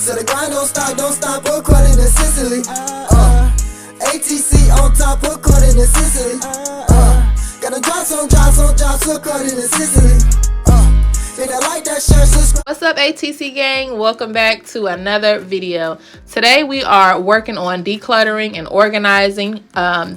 So the grind don't stop, according to Sicily. ATC on top, according to Sicily. Gotta drop some drops, according to Sicily. If I like that shirt, subscribe. What's up, ATC gang? Welcome back to another video. Today we are working on decluttering and organizing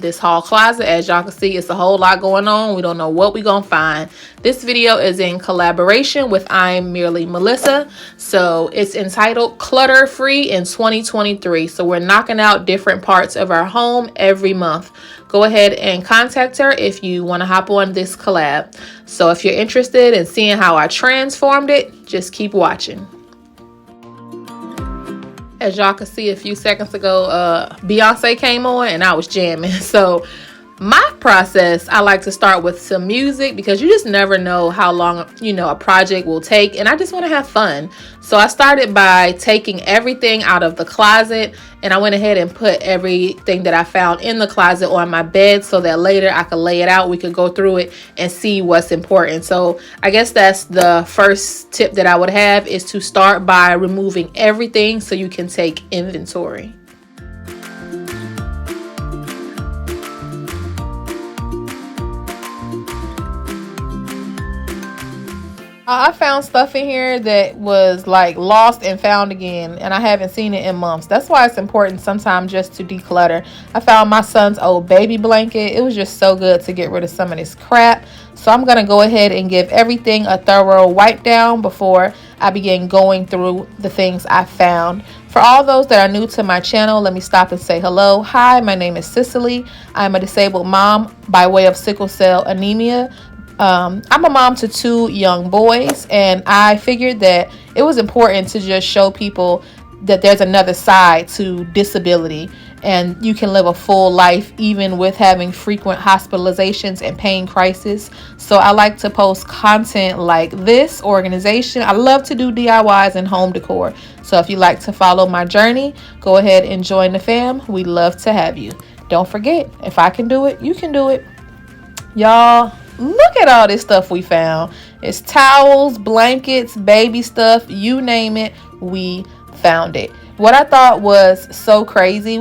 this hall closet. As y'all can see, it's a whole lot going on. We don't know what we're gonna find. This video is in collaboration with I'm Merely Melissa. So it's entitled Clutter Free in 2023. So we're knocking out different parts of our home every month. Go ahead and contact her if you want to hop on this collab. So if you're interested in seeing how I transformed it, just keep watching. As y'all can see, a few seconds ago, Beyonce came on and I was jamming. So my process, I like to start with some music because you just never know how long, a project will take. And I just want to have fun. So I started by taking everything out of the closet and I went ahead and put everything that I found in the closet on my bed so that later I could lay it out. We could go through it and see what's important. So I guess that's the first tip that I would have, is to start by removing everything so you can take inventory. I found stuff in here that was like lost and found again, and I haven't seen it in months. That's why it's important sometimes just to declutter. I found my son's old baby blanket. It was just so good to get rid of some of this crap. So I'm going to go ahead and give everything a thorough wipe down before I begin going through the things I found. For all those that are new to my channel, let me stop and say hello. Hi, my name is Cicely. I'm a disabled mom by way of sickle cell anemia. I'm a mom to 2 young boys, and I figured that it was important to just show people that there's another side to disability and you can live a full life even with having frequent hospitalizations and pain crisis. So I like to post content like this, organization. I love to do DIYs and home decor. So if you like to follow my journey, go ahead and join the fam. We'd love to have you. Don't forget, if I can do it, you can do it. Y'all, look at all this stuff we found. It's towels, blankets, baby stuff, you name it, we found it. What I thought was so crazy,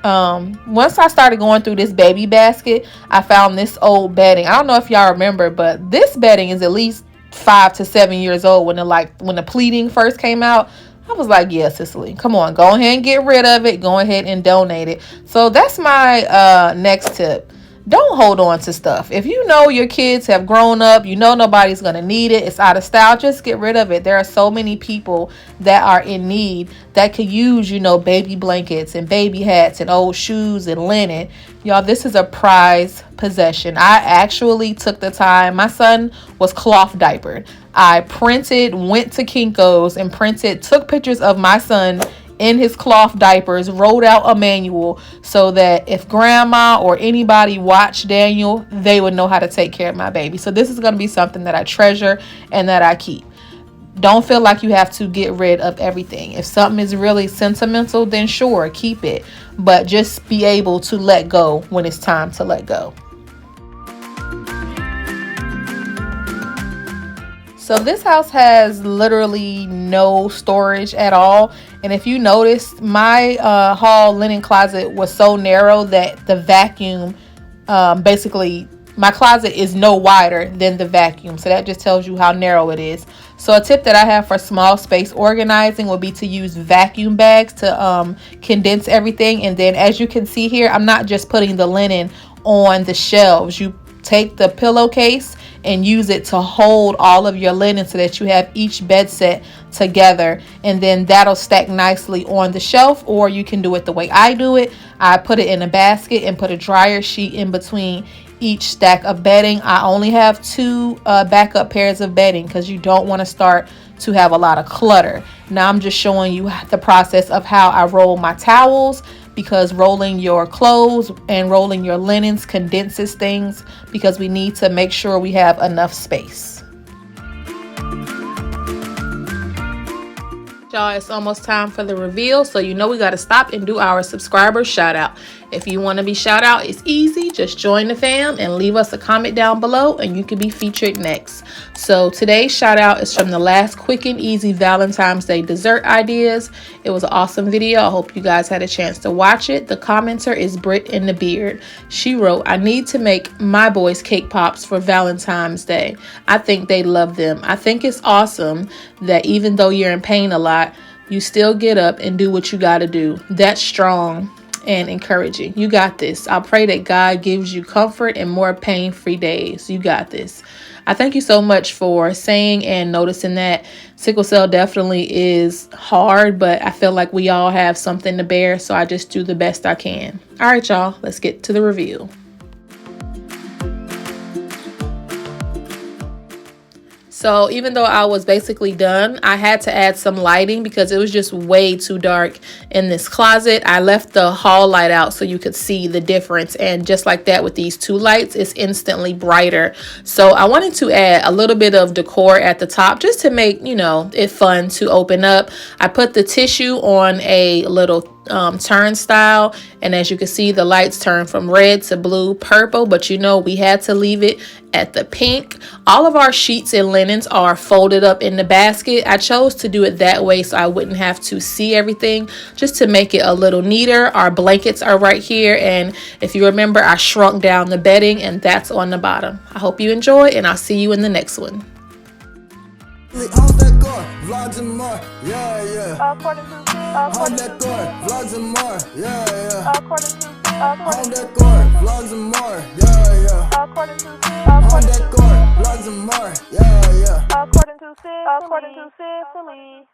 once I started going through this baby basket, I found this old bedding. I don't know if y'all remember, but this bedding is at least 5 to 7 years old. When the pleating first came out, I was like, yeah, Cicely, come on, go ahead and get rid of it. Go ahead and donate it. So that's my next tip. Don't hold on to stuff. If you know your kids have grown up, you know nobody's going to need it, it's out of style, just get rid of it. There are so many people that are in need that could use, baby blankets and baby hats and old shoes and linen. Y'all, this is a prized possession. I actually took the time. My son was cloth diapered. I went to Kinko's and took pictures of my son in his cloth diapers, wrote out a manual so that if grandma or anybody watched Daniel, they would know how to take care of my baby. So this is going to be something that I treasure and that I keep. Don't feel like you have to get rid of everything. If something is really sentimental, then sure, keep it. But just be able to let go when it's time to let go. So this house has literally no storage at all. And if you notice, my hall linen closet was so narrow that the vacuum, basically my closet is no wider than the vacuum. So that just tells you how narrow it is. So a tip that I have for small space organizing would be to use vacuum bags to condense everything. And then as you can see here, I'm not just putting the linen on the shelves. You take the pillowcase and use it to hold all of your linen so that you have each bed set together, and then that'll stack nicely on the shelf. Or you can do it the way I do it. I put it in a basket and put a dryer sheet in between each stack of bedding. I only have 2 backup pairs of bedding because you don't want to start to have a lot of clutter. Now I'm just showing you the process of how I roll my towels, because rolling your clothes and rolling your linens condenses things, because we need to make sure we have enough space. Y'all, it's almost time for the reveal, so you know we got to stop and do our subscriber shout out. If you want to be shout out, it's easy. Just join the fam and leave us a comment down below and you can be featured next. So today's shout out is from the last quick and easy Valentine's Day dessert ideas. It was an awesome video. I hope you guys had a chance to watch it. The commenter is Brit in the Beard. She wrote, I need to make my boys cake pops for Valentine's Day. I think they love them. I think it's awesome that even though you're in pain a lot, you still get up and do what you got to do. That's strong and encouraging. You got this. I pray that God gives you comfort and more pain-free days. You got this. I thank you so much for saying and noticing that. Sickle cell definitely is hard, but I feel like we all have something to bear, so I just do the best I can. All right, y'all, let's get to the review. So even though I was basically done, I had to add some lighting because it was just way too dark in this closet. I left the hall light out so you could see the difference. And just like that with these two lights, it's instantly brighter. So I wanted to add a little bit of decor at the top just to make, you know, it fun to open up. I put the tissue on a little turnstile, and as you can see, the lights turn from red to blue, purple, but you know we had to leave it at the pink. All of our sheets and linens are folded up in the basket. I chose to do it that way so I wouldn't have to see everything, just to make it a little neater. Our blankets are right here, and if you remember, I shrunk down the bedding, and that's on the bottom. I hope you enjoy, and I'll see you in the next one. Vlogs and more, yeah, yeah. According to home decor, vlogs and more, yeah, yeah. According to home decor, vlogs and more, yeah, yeah. According to home decor, vlogs and more, yeah, yeah. According to CICELY.